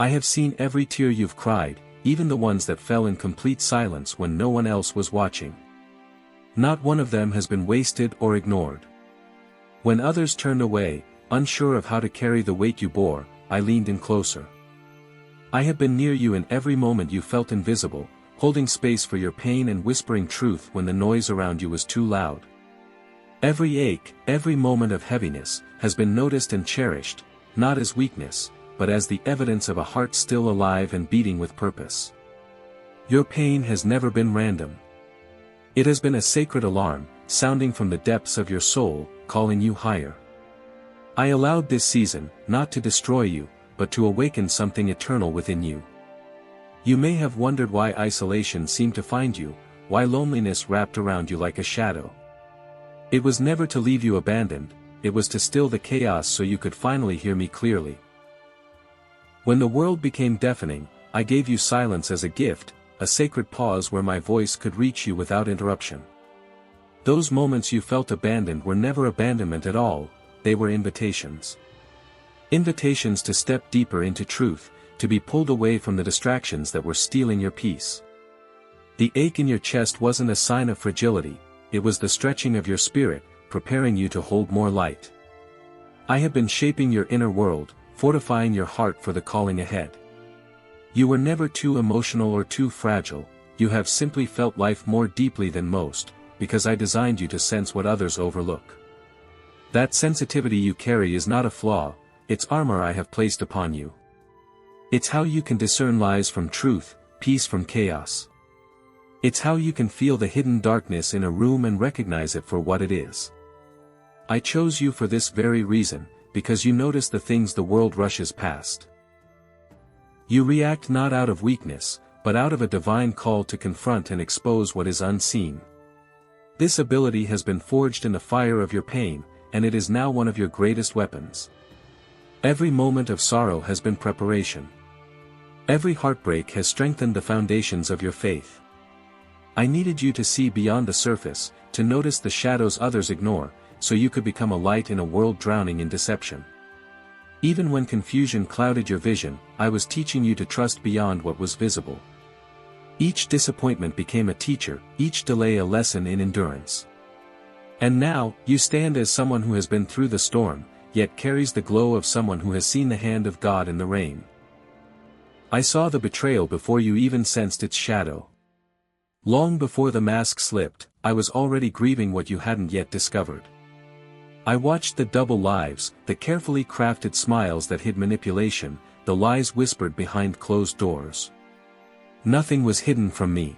I have seen every tear you've cried, even the ones that fell in complete silence when no one else was watching. Not one of them has been wasted or ignored. When others turned away, unsure of how to carry the weight you bore, I leaned in closer. I have been near you in every moment you felt invisible, holding space for your pain and whispering truth when the noise around you was too loud. Every ache, every moment of heaviness, has been noticed and cherished, not as weakness, but as the evidence of a heart still alive and beating with purpose. Your pain has never been random. It has been a sacred alarm, sounding from the depths of your soul, calling you higher. I allowed this season, not to destroy you, but to awaken something eternal within you. You may have wondered why isolation seemed to find you, why loneliness wrapped around you like a shadow. It was never to leave you abandoned, it was to still the chaos so you could finally hear me clearly. When the world became deafening, I gave you silence as a gift, a sacred pause where my voice could reach you without interruption. Those moments you felt abandoned were never abandonment at all, they were invitations. Invitations to step deeper into truth, to be pulled away from the distractions that were stealing your peace. The ache in your chest wasn't a sign of fragility, it was the stretching of your spirit, preparing you to hold more light. I have been shaping your inner world, fortifying your heart for the calling ahead. You were never too emotional or too fragile, you have simply felt life more deeply than most, because I designed you to sense what others overlook. That sensitivity you carry is not a flaw, it's armor I have placed upon you. It's how you can discern lies from truth, peace from chaos. It's how you can feel the hidden darkness in a room and recognize it for what it is. I chose you for this very reason, because you notice the things the world rushes past. You react not out of weakness, but out of a divine call to confront and expose what is unseen. This ability has been forged in the fire of your pain, and it is now one of your greatest weapons. Every moment of sorrow has been preparation. Every heartbreak has strengthened the foundations of your faith. I needed you to see beyond the surface, to notice the shadows others ignore, so you could become a light in a world drowning in deception. Even when confusion clouded your vision, I was teaching you to trust beyond what was visible. Each disappointment became a teacher, each delay a lesson in endurance. And now, you stand as someone who has been through the storm, yet carries the glow of someone who has seen the hand of God in the rain. I saw the betrayal before you even sensed its shadow. Long before the mask slipped, I was already grieving what you hadn't yet discovered. I watched the double lives, the carefully crafted smiles that hid manipulation, the lies whispered behind closed doors. Nothing was hidden from me.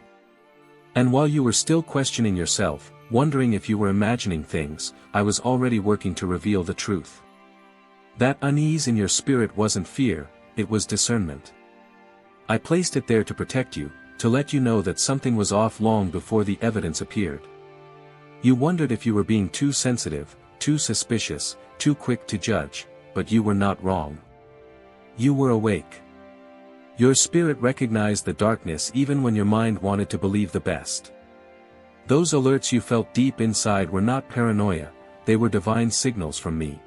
And while you were still questioning yourself, wondering if you were imagining things, I was already working to reveal the truth. That unease in your spirit wasn't fear, it was discernment. I placed it there to protect you, to let you know that something was off long before the evidence appeared. You wondered if you were being too sensitive, too suspicious, too quick to judge, but you were not wrong. You were awake. Your spirit recognized the darkness even when your mind wanted to believe the best. Those alerts you felt deep inside were not paranoia, they were divine signals from me.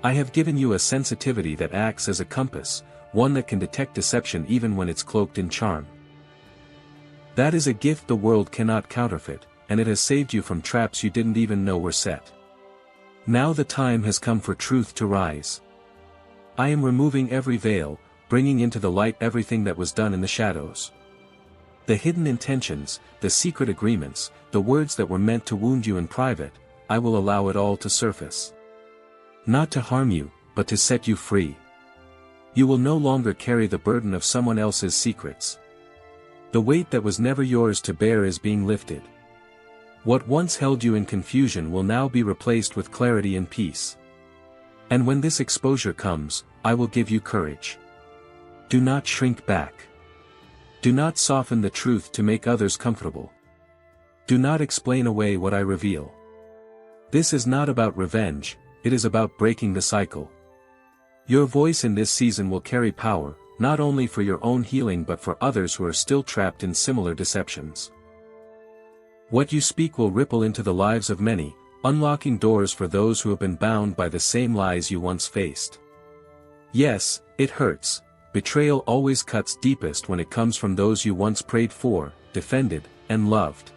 I have given you a sensitivity that acts as a compass, one that can detect deception even when it's cloaked in charm. That is a gift the world cannot counterfeit, and it has saved you from traps you didn't even know were set. Now the time has come for truth to rise. I am removing every veil, bringing into the light everything that was done in the shadows. The hidden intentions, the secret agreements, the words that were meant to wound you in private, I will allow it all to surface. Not to harm you, but to set you free. You will no longer carry the burden of someone else's secrets. The weight that was never yours to bear is being lifted. What once held you in confusion will now be replaced with clarity and peace. And when this exposure comes, I will give you courage. Do not shrink back. Do not soften the truth to make others comfortable. Do not explain away what I reveal. This is not about revenge, it is about breaking the cycle. Your voice in this season will carry power, not only for your own healing but for others who are still trapped in similar deceptions. What you speak will ripple into the lives of many, unlocking doors for those who have been bound by the same lies you once faced. Yes, it hurts, betrayal always cuts deepest when it comes from those you once prayed for, defended, and loved.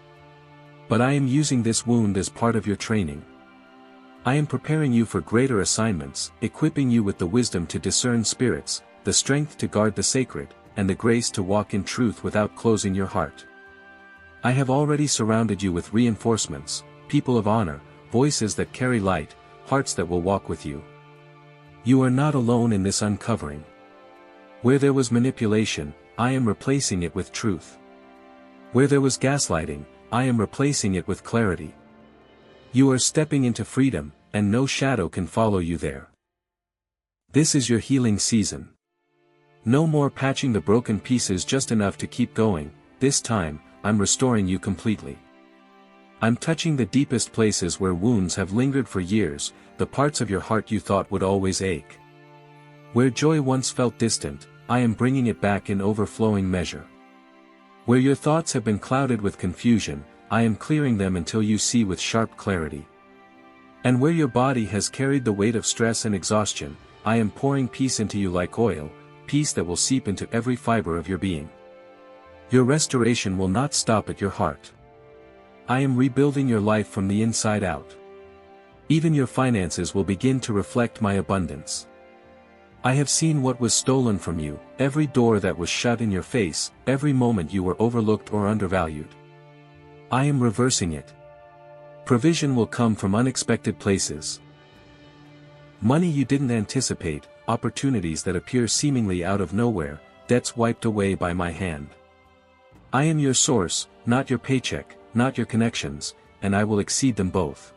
But I am using this wound as part of your training. I am preparing you for greater assignments, equipping you with the wisdom to discern spirits, the strength to guard the sacred, and the grace to walk in truth without closing your heart. I have already surrounded you with reinforcements, people of honor, voices that carry light, hearts that will walk with you. You are not alone in this uncovering. Where there was manipulation, I am replacing it with truth. Where there was gaslighting, I am replacing it with clarity. You are stepping into freedom, and no shadow can follow you there. This is your healing season. No more patching the broken pieces just enough to keep going. This time, I'm restoring you completely. I'm touching the deepest places where wounds have lingered for years, the parts of your heart you thought would always ache. Where joy once felt distant, I am bringing it back in overflowing measure. Where your thoughts have been clouded with confusion, I am clearing them until you see with sharp clarity. And where your body has carried the weight of stress and exhaustion, I am pouring peace into you like oil, peace that will seep into every fiber of your being. Your restoration will not stop at your heart. I am rebuilding your life from the inside out. Even your finances will begin to reflect my abundance. I have seen what was stolen from you, every door that was shut in your face, every moment you were overlooked or undervalued. I am reversing it. Provision will come from unexpected places. Money you didn't anticipate, opportunities that appear seemingly out of nowhere, debts wiped away by my hand. I am your source, not your paycheck, not your connections, and I will exceed them both.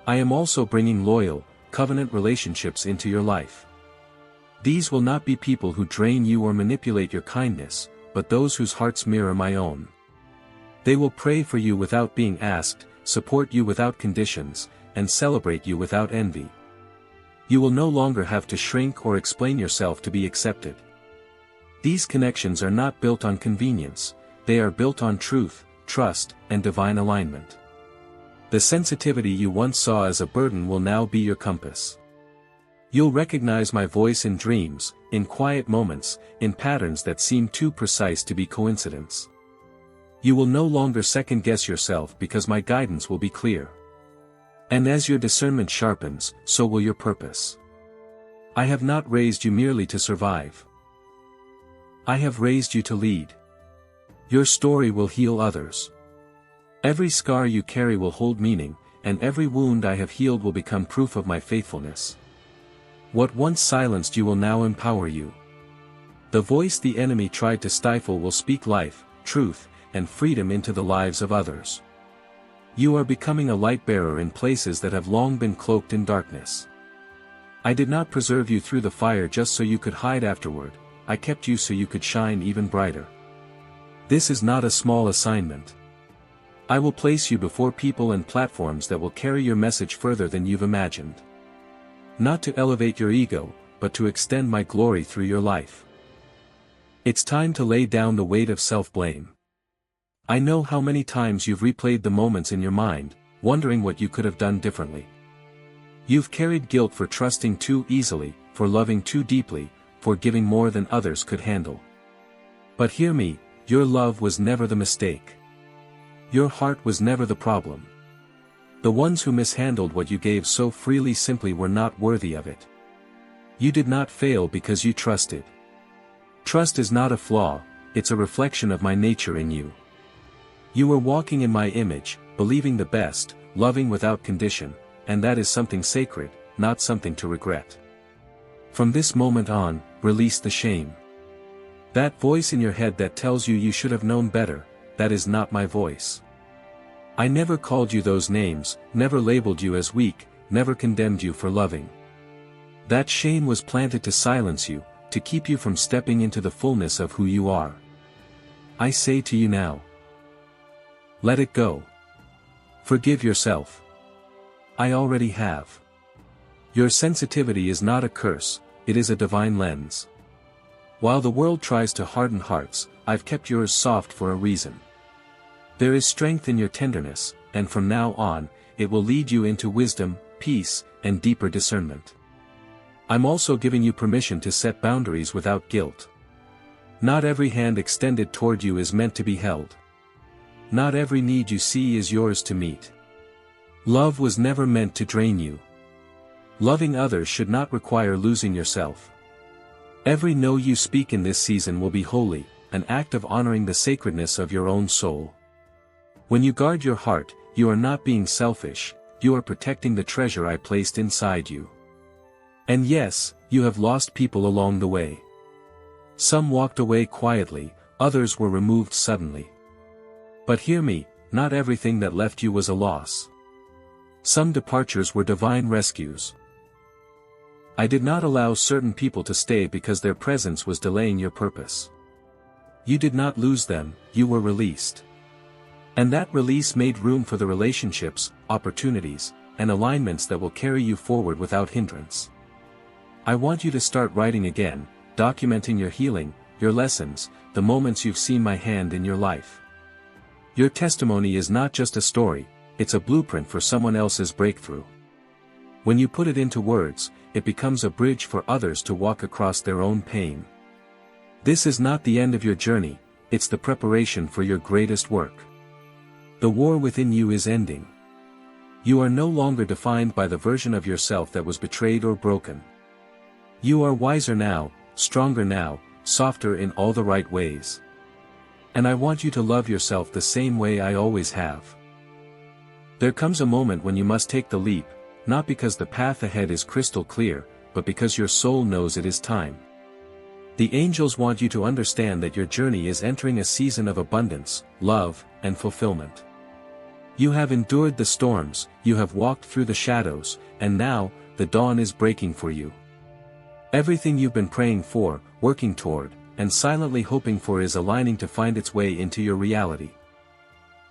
I am also bringing loyal, covenant relationships into your life. These will not be people who drain you or manipulate your kindness, but those whose hearts mirror my own. They will pray for you without being asked, support you without conditions, and celebrate you without envy. You will no longer have to shrink or explain yourself to be accepted. These connections are not built on convenience, they are built on truth, trust, and divine alignment. The sensitivity you once saw as a burden will now be your compass. You'll recognize my voice in dreams, in quiet moments, in patterns that seem too precise to be coincidence. You will no longer second-guess yourself because my guidance will be clear. And as your discernment sharpens, so will your purpose. I have not raised you merely to survive. I have raised you to lead. Your story will heal others. Every scar you carry will hold meaning, and every wound I have healed will become proof of my faithfulness. What once silenced you will now empower you. The voice the enemy tried to stifle will speak life, truth, and freedom into the lives of others. You are becoming a light bearer in places that have long been cloaked in darkness. I did not preserve you through the fire just so you could hide afterward, I kept you so you could shine even brighter. This is not a small assignment. I will place you before people and platforms that will carry your message further than you've imagined. Not to elevate your ego, but to extend my glory through your life. It's time to lay down the weight of self-blame. I know how many times you've replayed the moments in your mind, wondering what you could have done differently. You've carried guilt for trusting too easily, for loving too deeply, for giving more than others could handle. But hear me, your love was never the mistake. Your heart was never the problem. The ones who mishandled what you gave so freely simply were not worthy of it. You did not fail because you trusted. Trust is not a flaw, it's a reflection of my nature in you. You were walking in my image, believing the best, loving without condition, and that is something sacred, not something to regret. From this moment on, release the shame. That voice in your head that tells you should have known better, that is not my voice. I never called you those names, never labeled you as weak, never condemned you for loving. That shame was planted to silence you, to keep you from stepping into the fullness of who you are. I say to you now, let it go. Forgive yourself. I already have. Your sensitivity is not a curse, it is a divine lens. While the world tries to harden hearts, I've kept yours soft for a reason. There is strength in your tenderness, and from now on, it will lead you into wisdom, peace, and deeper discernment. I'm also giving you permission to set boundaries without guilt. Not every hand extended toward you is meant to be held. Not every need you see is yours to meet. Love was never meant to drain you. Loving others should not require losing yourself. Every no you speak in this season will be holy, an act of honoring the sacredness of your own soul. When you guard your heart, you are not being selfish, you are protecting the treasure I placed inside you. And yes, you have lost people along the way. Some walked away quietly, others were removed suddenly. But hear me, not everything that left you was a loss. Some departures were divine rescues. I did not allow certain people to stay because their presence was delaying your purpose. You did not lose them, you were released. And that release made room for the relationships, opportunities, and alignments that will carry you forward without hindrance. I want you to start writing again, documenting your healing, your lessons, the moments you've seen my hand in your life. Your testimony is not just a story, it's a blueprint for someone else's breakthrough. When you put it into words, it becomes a bridge for others to walk across their own pain. This is not the end of your journey, it's the preparation for your greatest work. The war within you is ending. You are no longer defined by the version of yourself that was betrayed or broken. You are wiser now, stronger now, softer in all the right ways. And I want you to love yourself the same way I always have. There comes a moment when you must take the leap, not because the path ahead is crystal clear, but because your soul knows it is time. The angels want you to understand that your journey is entering a season of abundance, love, and fulfillment. You have endured the storms, you have walked through the shadows, and now, the dawn is breaking for you. Everything you've been praying for, working toward, and silently hoping for is aligning to find its way into your reality.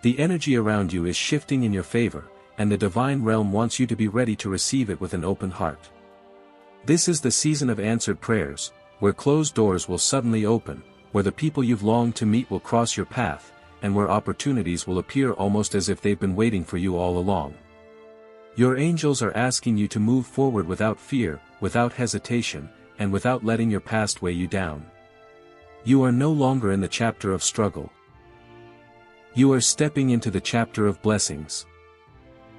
The energy around you is shifting in your favor, and the divine realm wants you to be ready to receive it with an open heart. This is the season of answered prayers, where closed doors will suddenly open, where the people you've longed to meet will cross your path, and where opportunities will appear almost as if they've been waiting for you all along. Your angels are asking you to move forward without fear, without hesitation, and without letting your past weigh you down. You are no longer in the chapter of struggle. You are stepping into the chapter of blessings.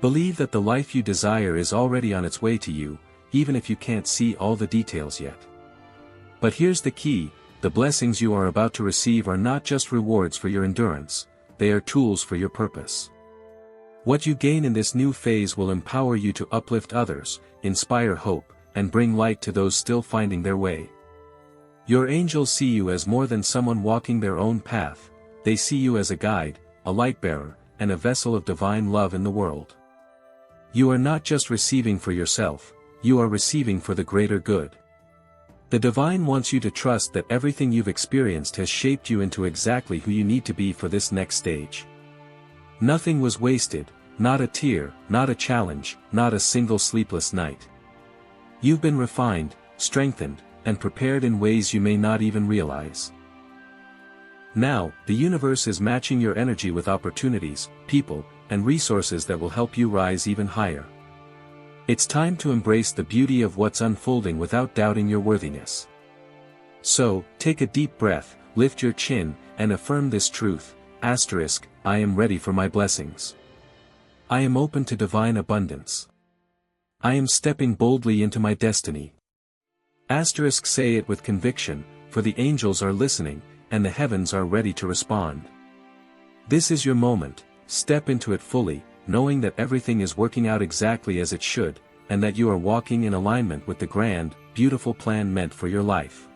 Believe that the life you desire is already on its way to you, even if you can't see all the details yet. But here's the key, the blessings you are about to receive are not just rewards for your endurance, they are tools for your purpose. What you gain in this new phase will empower you to uplift others, inspire hope, and bring light to those still finding their way. Your angels see you as more than someone walking their own path, they see you as a guide, a light bearer, and a vessel of divine love in the world. You are not just receiving for yourself, you are receiving for the greater good. The divine wants you to trust that everything you've experienced has shaped you into exactly who you need to be for this next stage. Nothing was wasted, not a tear, not a challenge, not a single sleepless night. You've been refined, strengthened, and prepared in ways you may not even realize. Now, the universe is matching your energy with opportunities, people, and resources that will help you rise even higher. It's time to embrace the beauty of what's unfolding without doubting your worthiness. So, take a deep breath, lift your chin, and affirm this truth, I am ready for my blessings. I am open to divine abundance. I am stepping boldly into my destiny. Say it with conviction, for the angels are listening, and the heavens are ready to respond. This is your moment, step into it fully, knowing that everything is working out exactly as it should, and that you are walking in alignment with the grand, beautiful plan meant for your life.